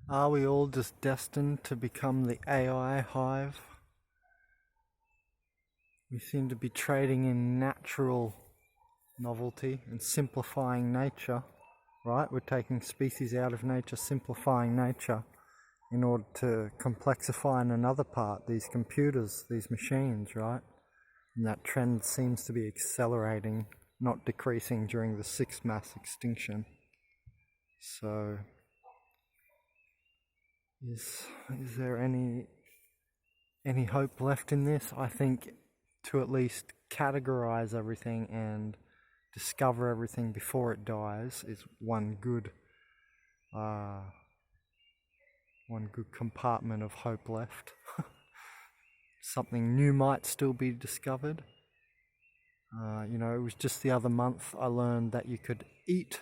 Are we all just destined to become the AI hive? We seem to be trading in natural novelty and simplifying nature, right? We're taking species out of nature, simplifying nature in order to complexify in another part, these computers, these machines, right? And that trend seems to be accelerating, not decreasing during the sixth mass extinction. So, is there any hope left in this? I think to at least categorize everything and discover everything before it dies is one good compartment of hope left. Something new might still be discovered. It was just the other month I learned that you could eat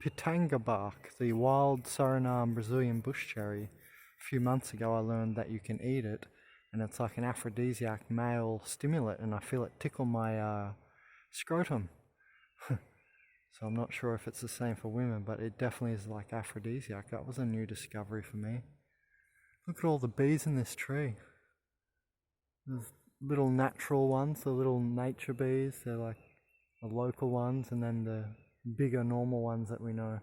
pitanga bark, the wild Suriname Brazilian bush cherry. A few months ago I learned that you can eat it, and it's like an aphrodisiac male stimulant, and I feel it tickle my scrotum. So I'm not sure if it's the same for women, but it definitely is like aphrodisiac. That was a new discovery for me. Look at all the bees in this tree. There's little natural ones, the little nature bees, they're like the local ones, and then the bigger normal ones that we know.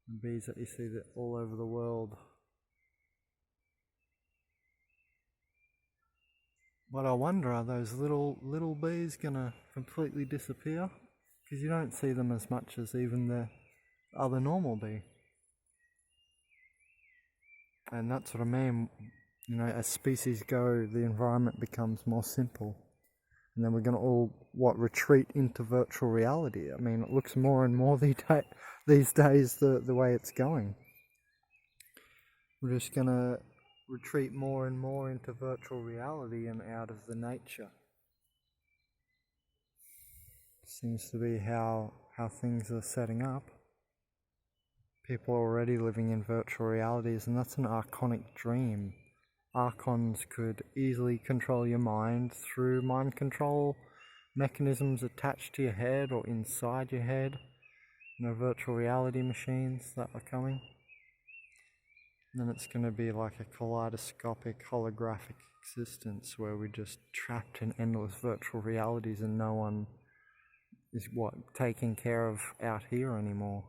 The bees that you see that all over the world. But I wonder, are those little bees gonna completely disappear? Because you don't see them as much as even the other normal bee. And that's what I mean, as species go, the environment becomes more simple. And then we're going to all, retreat into virtual reality. I mean, it looks more and more these days the way it's going. We're just going to retreat more and more into virtual reality and out of the nature. Seems to be how things are setting up. People are already living in virtual realities, and that's an archonic dream. Archons could easily control your mind through mind control mechanisms attached to your head or inside your head. Virtual reality machines that are coming. And then it's going to be like a kaleidoscopic holographic existence where we're just trapped in endless virtual realities and no one is taking care of out here anymore.